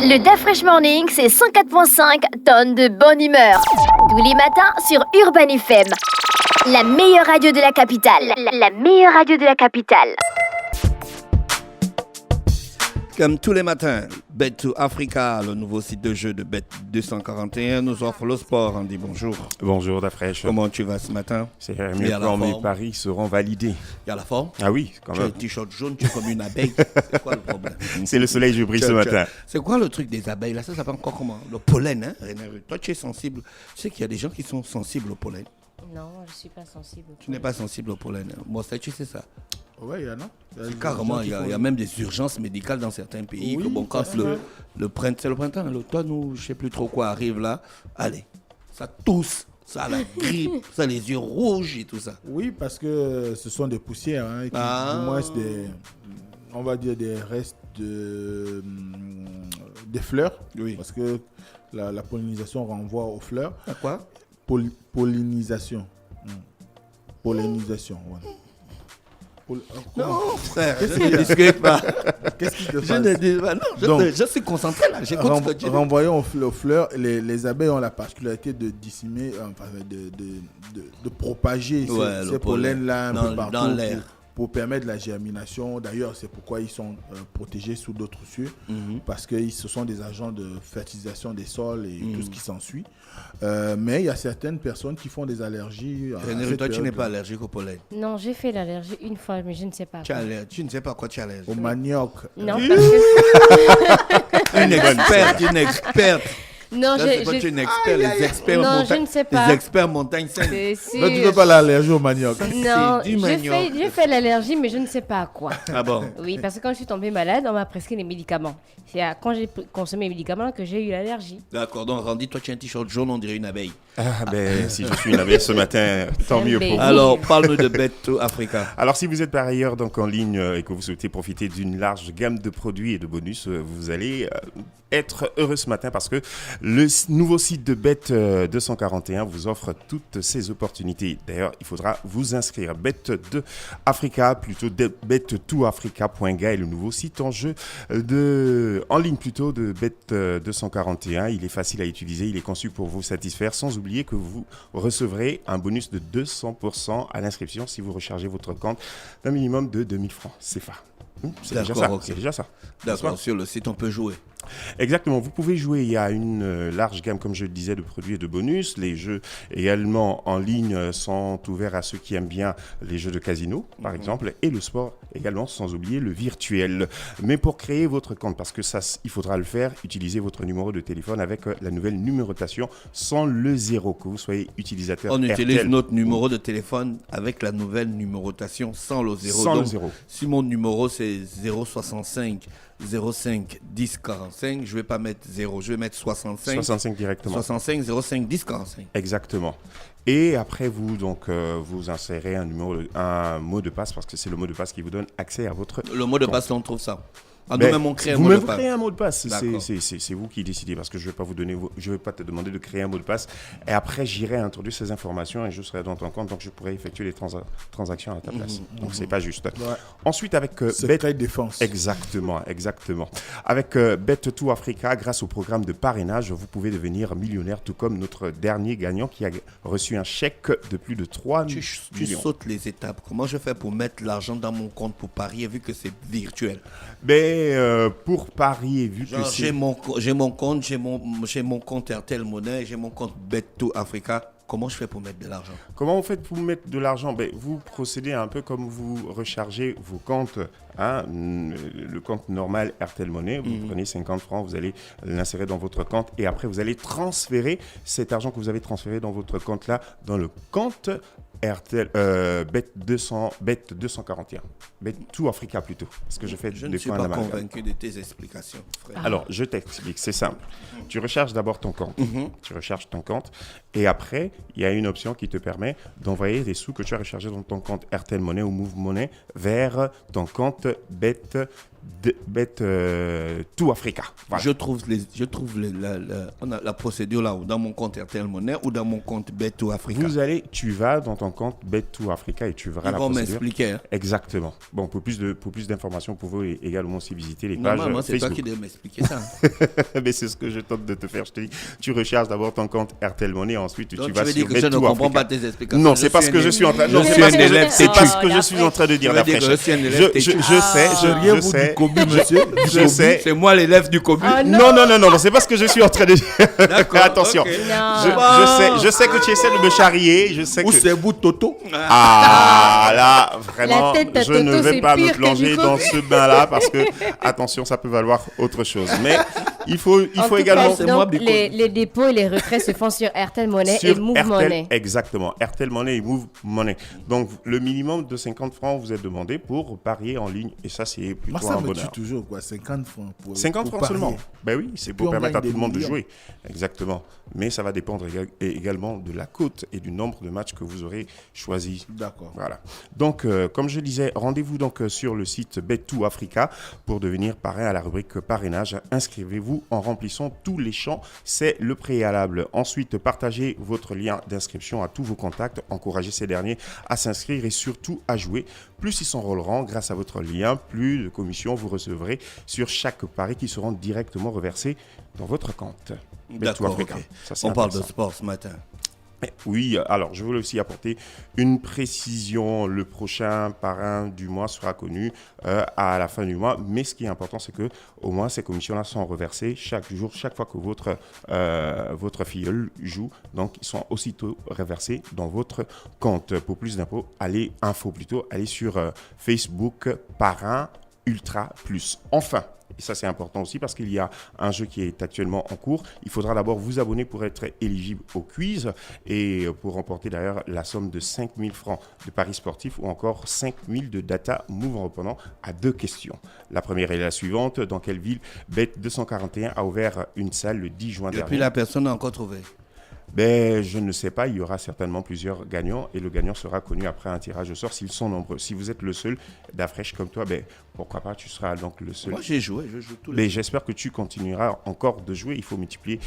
Le DaFresh Morning, c'est 104.5 tonnes de bonne humeur. Tous les matins sur Urban FM. La meilleure radio de la capitale. La meilleure radio de la capitale. Comme tous les matins, Bet2Africa, le nouveau site de jeu de Bet241, nous offre le sport. On dit bonjour. Bonjour DaFresh. Comment tu vas ce matin? C'est mieux quand mes paris seront validés. Il y a la forme? Ah oui, quand Tu as même. un t-shirt jaune, tu es comme une abeille. C'est quoi le problème? C'est le soleil, je brille ce matin. C'est quoi le truc des abeilles là? Ça s'appelle encore comment? Le pollen, hein? Toi, tu es sensible. Tu sais qu'il y a des gens qui sont sensibles au pollen. Non, je ne suis pas sensible. Tu n'es pas sensible au pollen. Moi, ça, tu sais ça. Oui, il y en a. Carrément, il y a même des urgences médicales dans certains pays. Oui, que bon, quand parce que- le printemps, c'est le printemps, l'automne ou je ne sais plus trop quoi arrive là, allez, ça tousse, ça a la grippe, ça a les yeux rouges et tout ça. Oui, parce que ce sont des poussières, hein, qui, du moins on va dire des restes des fleurs. Oui. Parce que la pollinisation renvoie aux fleurs. À quoi? Pollinisation. Pollinisation, voilà. Non, frère, je ne discute pas. Qu'est-ce qui te Je passe? ne dis pas. Non, Donc, je suis concentré là, j'écoute ce que tu dis. Renvoyons aux fleurs, les abeilles ont la particularité de dissimer, enfin, de propager Ouais, ces le pollen pollens-là un dans- peu partout dans l'air. pour permettre la germination. D'ailleurs, c'est pourquoi ils sont protégés sous d'autres cieux, parce que ce sont des agents de fertilisation des sols et tout ce qui s'ensuit. Mais il y a certaines personnes qui font des allergies. à René, cette toi, tu n'es période-là. pas allergique au pollen. Non, j'ai fait l'allergie une fois, mais je ne sais pas. Tu ne sais pas à quoi tu es allergique. Au manioc. Non, parce que... Une experte. Non, Là, c'est quoi, tu es une expert, les experts Non, montagne- je ne sais pas. Les experts montagne sainte. C'est Donc, tu ne fais pas l'allergie au manioc. Non, C'est du manioc. j'ai fait l'allergie, mais je ne sais pas à quoi. Ah bon? Oui, parce que quand je suis tombée malade, on m'a prescrit les médicaments. C'est quand j'ai consommé les médicaments que j'ai eu l'allergie. D'accord, donc Randy, toi tu as un t-shirt jaune, on dirait une abeille. Ah ben, si je suis une abeille ce matin, tant mieux pour vous. Alors, parle-nous de Bet2Africa. Alors, si vous êtes par ailleurs donc en ligne et que vous souhaitez profiter d'une large gamme de produits et de bonus, vous allez être heureux ce matin parce que le nouveau site de Bet241 vous offre toutes ces opportunités. D'ailleurs, il faudra vous inscrire. Bet2Africa, plutôt bet2africa.ga est le nouveau site en ligne plutôt de Bet241. Il est facile à utiliser, il est conçu pour vous satisfaire sans oublier que vous recevrez un bonus de 200% à l'inscription si vous rechargez votre compte d'un minimum de 2000 francs CFA. C'est déjà ça. Ok. C'est déjà ça. D'accord, sur le site on peut jouer. Exactement, vous pouvez jouer, il y a une large gamme, comme je le disais, de produits et de bonus. Les jeux également en ligne sont ouverts à ceux qui aiment bien les jeux de casino, par exemple, et le sport également, sans oublier le virtuel. Mais pour créer votre compte, parce que ça, il faudra le faire, utilisez votre numéro de téléphone avec la nouvelle numérotation sans le 0, que vous soyez utilisateur On utilise RTL. notre numéro de téléphone avec la nouvelle numérotation sans le 0. Sans le Donc, 0. si mon numéro c'est 065 05 10 45, je ne vais pas mettre 0, je vais mettre 65 65 directement. 65 05 10 45. Exactement. Et après, vous insérez un mot de passe parce que c'est le mot de passe qui vous donne accès à votre Le mot de compte. passe, on trouve ça. Ah, Ben, nous-mêmes, on crée un vous-même, mot de vous passe. créez un mot de passe. D'accord. C'est vous qui décidez parce que je ne vais pas te demander de créer un mot de passe. Et après, j'irai introduire ces informations et je serai dans ton compte. Donc, je pourrai effectuer les transactions à ta place. Donc, c'est pas juste. Ouais. Ensuite, avec Secret défense. Exactement. Avec Bet2Africa, grâce au programme de parrainage, vous pouvez devenir millionnaire, tout comme notre dernier gagnant qui a reçu un chèque de plus de 3 Tu millions. sautes les étapes. Comment je fais pour mettre l'argent dans mon compte pour parier vu que c'est virtuel? Pour parier, vu que Genre, c'est... j'ai mon compte RTL Monnaie, j'ai mon compte Bet2Africa. Comment je fais pour mettre de l'argent? Comment vous faites pour mettre de l'argent? Vous procédez un peu comme vous rechargez vos comptes. Le compte normal RTL Monnaie, vous prenez 50 francs, vous allez l'insérer dans votre compte et après vous allez transférer cet argent que vous avez transféré dans votre compte là dans le compte RTL Bet241. Bet2Africa plutôt. Parce que je fais Je ne des suis fois pas un amalgame. convaincu de tes explications, frère. Alors, je t'explique, c'est simple. Tu recharges d'abord ton compte. Tu recharges ton compte. Et après, il y a une option qui te permet d'envoyer les sous que tu as rechargés dans ton compte RTL Monnaie ou Move Money vers ton compte Bet Tout Africa. Voilà. Je trouve la procédure là, ou dans mon compte RTL Monnaie ou dans mon compte Bet Tout Africa. Tu vas dans ton compte Bet Tout Africa et tu verras la procédure. Ils vont procédure. m'expliquer. Hein. Exactement. Bon, pour plus d'informations, vous pouvez également aussi visiter les pages Normalement, c'est Facebook. toi qui devais m'expliquer ça. Mais c'est ce que je tente de te faire. Je te dis, tu recharges d'abord ton compte RTL Monnaie, ensuite Donc, tu vas veux sur dire que Bet je ne Tout comprends Africa. pas tes explications. Non, c'est parce que je suis en train de Je suis un élève c'est têtu. parce que je suis en train de dire Ça veut la dire que je fraîche. suis un élève têtu. Je sais. monsieur. Je sais. C'est moi l'élève du Kobu. Non, c'est parce que je suis en train de D'accord. Attention. ok. Je sais que tu essaies de me charrier. Je sais Où que. c'est vous, Toto? Ah, là, vraiment, La tête de je ne Toto, vais c'est pas me pire que plonger du dans Kobe. ce bain-là parce que, attention, ça peut valoir autre chose. Mais il faut En tout également. cas, donc, les dépôts et les retraits se font sur RTL Monnaie et Sur Move RTL, Money. exactement. RTL Money et Move Money. Donc, le minimum de 50 francs vous est demandé pour parier en ligne. Et ça, c'est Moi, plutôt ça un me tue bonheur. toujours, quoi. 50 francs pour 50 pour francs parier. seulement. Ben oui, c'est Et pour puis on permettre à gagne tout le monde des de millions. jouer. Exactement. Mais ça va dépendre également de la cote et du nombre de matchs que vous aurez choisi. D'accord. Voilà. Donc, comme je disais, rendez-vous donc sur le site Bet2 Africa pour devenir parrain à la rubrique parrainage. Inscrivez-vous en remplissant tous les champs. C'est le préalable. Ensuite, partagez votre lien d'inscription à tous vos contacts. Encouragez ces derniers à s'inscrire et surtout à jouer. Plus ils s'enrôleront grâce à votre lien, plus de commissions vous recevrez sur chaque pari qui seront directement reversés dans votre compte. D'accord. Bet2 Africa. ok. Ça, c'est On parle de intéressant. sport ce matin. Oui, alors je voulais aussi apporter une précision. Le prochain parrain du mois sera connu à la fin du mois. Mais ce qui est important, c'est que au moins ces commissions-là sont reversées chaque jour, chaque fois que votre filleul joue. Donc, ils sont aussitôt reversés dans votre compte. Pour plus d'infos, allez sur Facebook Parrain Ultra Plus. Enfin. Et ça, c'est important aussi parce qu'il y a un jeu qui est actuellement en cours. Il faudra d'abord vous abonner pour être éligible au quiz et pour remporter d'ailleurs la somme de 5 000 francs de paris sportifs ou encore 5 000 de data move en répondant à 2 questions. La première est la suivante. Dans quelle ville Bet 241 a ouvert une salle le 10 juin Depuis dernier? la personne n'a encore trouvé. Ben, je ne sais pas, il y aura certainement plusieurs gagnants et le gagnant sera connu après un tirage au sort s'ils sont nombreux. Si vous êtes le seul d'Afresh comme toi, ben, pourquoi pas, tu seras donc le seul. Moi, j'ai joué, je joue tous les Mais j'espère que tu continueras encore de jouer. Il faut multiplier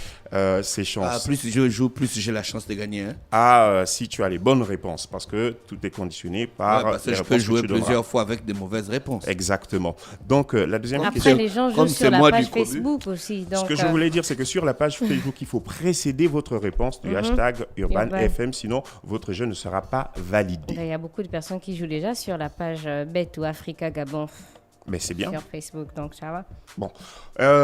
ses chances. plus je joue, plus j'ai la chance de gagner. Hein. Si tu as les bonnes réponses, parce que tout est conditionné par Ouais, parce que les je réponses peux jouer que tu donneras. plusieurs fois avec des mauvaises réponses. Exactement. Donc, la deuxième Après, question. les gens Comme jouent c'est sur la moi page du Kobu. Facebook aussi. Ce Donc, que je voulais dire, c'est que sur la page Facebook, il faut précéder votre réponse du hashtag Urban Urban. FM, sinon votre jeu ne sera pas validé. il y a beaucoup de personnes qui jouent déjà sur la page Bet ou Africa Gabon Mais c'est bien. sur Facebook. Donc, ça va. Bon,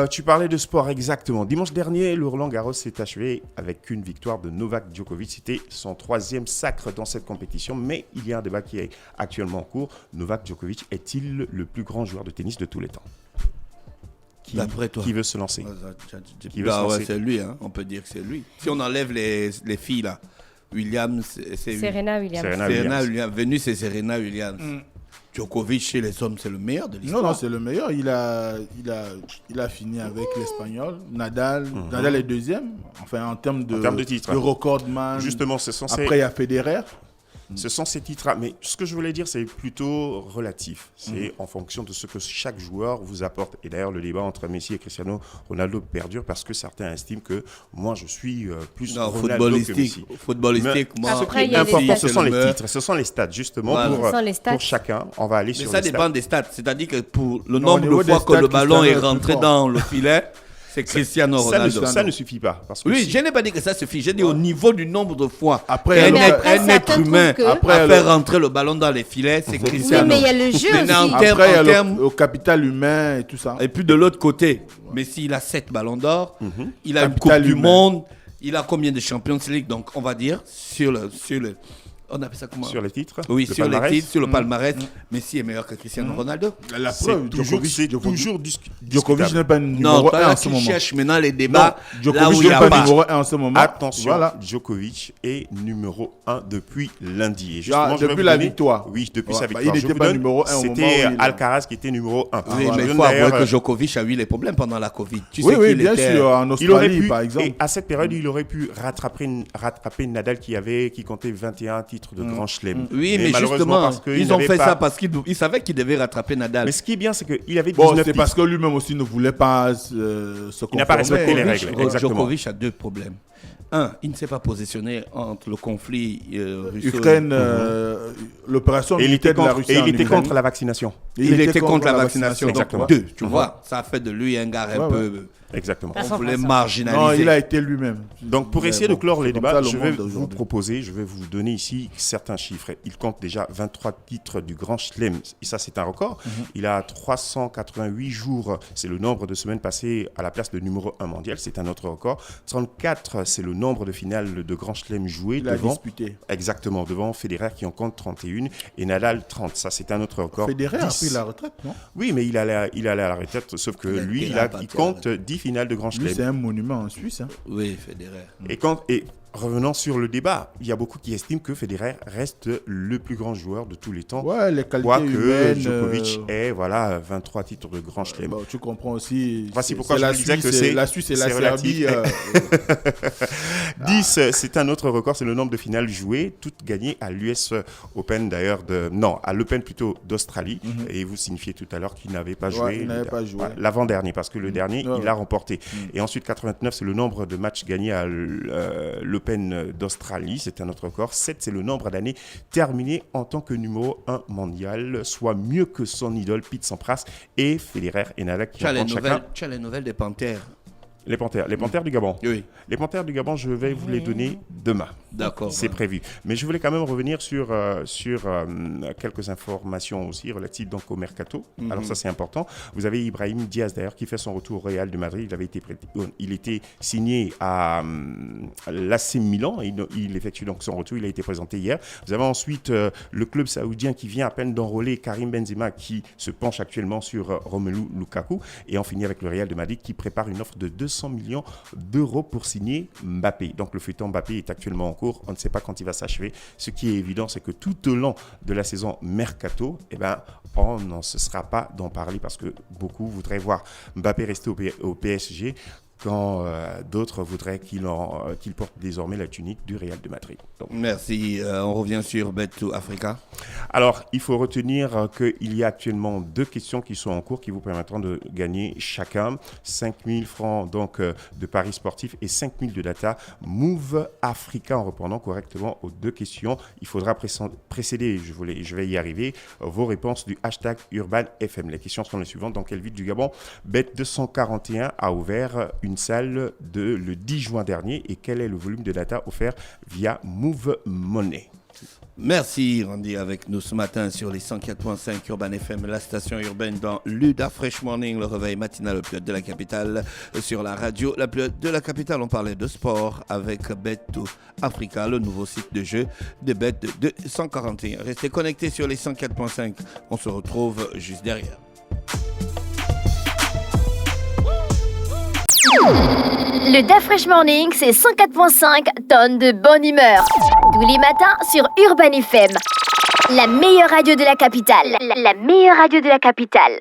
tu parlais de sport exactement. Dimanche dernier, le Roland Garros s'est achevé avec une victoire de Novak Djokovic. C'était son 3e sacre dans cette compétition, mais il y a un débat qui est actuellement en cours. Novak Djokovic est-il le plus grand joueur de tennis de tous les temps? D'après toi. Qui veut se lancer? Qui veut se Ah ouais, lancer? c'est lui, hein. On peut dire que c'est lui. Si on enlève les filles là, Williams, c'est Serena Williams. Serena Serena Williams. Williams. Venus, c'est Serena Williams. Djokovic chez les hommes, c'est le meilleur de l'histoire. Non, c'est le meilleur. Il a fini avec l'Espagnol. Nadal est deuxième. Enfin, en termes de titres. de recordman. Justement, ce sont ces... Après, il y a Federer. Ce sont ces titres-là. Mais ce que je voulais dire, c'est plutôt relatif. C'est en fonction de ce que chaque joueur vous apporte. Et d'ailleurs, le débat entre Messi et Cristiano Ronaldo perdure parce que certains estiment que moi, je suis plus Non, Ronaldo que Messi. footballistique, moi. Après, il y a les Important, stats. ce sont les meilleur. titres, ce sont les stats, justement, Voilà. pour, Ce sont les stats. pour chacun. On va aller Mais sur ça les dépend stats. des stats. C'est-à-dire que pour le Non, au nombre niveau de fois des que le stats, ballon est Cristiano est plus rentré fort. dans le filet, c'est Cristiano Ronaldo. Ça ne suffit pas. Parce que Oui, si- je n'ai pas dit que ça suffit. J'ai dit au niveau du nombre de fois Après, qu'un mais être, après, un certains être humain trouvent que- Après, a le- fait rentrer le ballon dans les filets, c'est Oui, Cristiano. mais il y a le jeu Maintenant, aussi. en termes- Après, il y a termes- le capital humain et tout ça. Et puis de l'autre côté, Messi, il a 7 ballons d'or, il a une Coupe Capital du humain. Monde, il a combien de Champions League? Donc, on va dire, sur le on appelle ça comment? Sur les titres, Oui, le sur palmarès. les titres, sur le palmarès, Messi est meilleur que Cristiano Ronaldo. La C'est preuve, toujours Djokovic discutable. n'est pas Non, numéro toi 1 en là, ce tu moment. cherches maintenant les débats Non, là où Djokovic il n'y n'est a pas pas. numéro 1 en ce moment. Attention, Voilà. Djokovic est numéro 1 depuis lundi. Et Ah, justement, je vais depuis vous la donner- victoire. Oui, depuis Ouais, sa bah, victoire. il Je n'était vous pas donne- numéro 1 au moment où C'était il a- Alcaraz qui était numéro 1. Oui, mais il faut avouer que Djokovic a eu les problèmes pendant la Covid. Tu Oui, sais oui, qu'il bien était- sûr. En Il aurait Australie, pu, par exemple. et à cette période, il aurait pu rattraper Nadal qui comptait 21 titres titres de Grand Chelem. Oui, mais malheureusement, justement, parce qu'il ils ont n'avait fait pas- ça parce qu'ils savaient qu'ils devaient rattraper Nadal. Mais ce qui est bien, c'est qu'il avait 19 Bon, c'est titres. parce que lui-même aussi ne voulait pas se Il n'a pas respecté les conformer. règles. Exactement. Djokovic a deux problèmes. Un, il ne s'est pas positionné entre le conflit russo. Ukraine, l'opération Et il était militaire de la contre, Russie et il en était Ukraine. contre la vaccination. Il était contre la vaccination. Donc, Exactement. deux, tu vois, ça a fait de lui un gars un peu. Exactement. On voulait Non, marginaliser. il a été lui-même. Donc, pour Mais essayer de bon, clore les c'est comme débats, ça, le je vais monde vous d'aujourd'hui. proposer, je vais vous donner ici certains chiffres. Il compte déjà 23 titres du Grand Chelem. Et ça, c'est un record. Il a 388 jours. C'est le nombre de semaines passées à la place de numéro 1 mondial. C'est un autre record. 34, c'est le nombre de finales de Grand Chelem jouées Il a devant. disputé. Exactement, devant Federer qui en compte 31 et Nadal 30. Ça, c'est un autre record. Federer a 10. pris la retraite, non? Oui, mais il allait à la retraite, sauf que lui, il compte 10 finales de Grand Lui, Chelem. c'est un monument en Suisse. Hein. Oui, Federer. Et revenons sur le débat, il y a beaucoup qui estiment que Federer reste le plus grand joueur de tous les temps. Ouais, les qualités Quoique humaines. Djokovic ait 23 titres de Grand Chelem. Bon, tu comprends aussi. Voici c'est- pourquoi c'est je la vous disais Suisse, que c'est la Suisse et la relatif. Serbie. 10, c'est un autre record, c'est le nombre de finales jouées, toutes gagnées à l'US Open d'ailleurs, à l'Open plutôt d'Australie. Et vous signifiez tout à l'heure qu'il n'avait pas joué. il n'avait pas joué. L'avant-dernier, parce que le dernier, Ouais, il l'a remporté. Et ensuite, 89, c'est le nombre de matchs gagnés à l'Open d'Australie, c'est un autre record. 7, c'est le nombre d'années terminées en tant que numéro 1 mondial, soit mieux que son idole Pete Sampras et Federer et Nadal qui Tu as en les comptent chacun. les nouvelles des Panthères. Les Panthères du Gabon. Oui, Les Panthères du Gabon, je vais vous les donner demain. d'accord. C'est prévu. Mais je voulais quand même revenir sur quelques informations aussi relatives donc au mercato. Alors ça, c'est important. Vous avez Ibrahim Diaz d'ailleurs qui fait son retour au Real de Madrid. Il était signé à l'AC Milan. Il effectue donc son retour. Il a été présenté hier. Vous avez ensuite le club saoudien qui vient à peine d'enrôler Karim Benzema qui se penche actuellement sur Romelu Lukaku. Et on finit avec le Real de Madrid qui prépare une offre de 200 millions d'euros pour signer Mbappé. Donc le feuilleton Mbappé est actuellement en cours. On ne sait pas quand il va s'achever. Ce qui est évident, c'est que tout au long de la saison mercato, on n'en cessera pas d'en parler parce que beaucoup voudraient voir Mbappé rester au PSG quand d'autres voudraient qu'il porte désormais la tunique du Real de Madrid. Donc, Merci. On revient sur Bet to Africa. alors, il faut retenir qu'il y a actuellement 2 questions qui sont en cours qui vous permettront de gagner chacun 5 000 francs donc, de paris sportifs et 5 000 de data Move Africa en répondant correctement aux 2 questions. Il faudra précéder, je vais y arriver, vos réponses du hashtag UrbanFM. Les questions sont les suivantes. Dans quelle ville du Gabon Bet241 a ouvert une salle le 10 juin dernier et quel est le volume de data offert via Move Money? Merci Randy avec nous ce matin sur les 104.5 Urban FM, la station urbaine dans l'UDA Fresh Morning, le réveil matinal le plus haut de la capitale. Sur la radio la plus haute de la capitale, on parlait de sport avec Bet to Africa, le nouveau site de jeu de Bet de 141. Restez connectés sur les 104.5, on se retrouve juste derrière. Le Da Fresh Morning, c'est 104.5 tonnes de bonne humeur. Tous les matins sur Urban FM. La meilleure radio de la capitale. La meilleure radio de la capitale.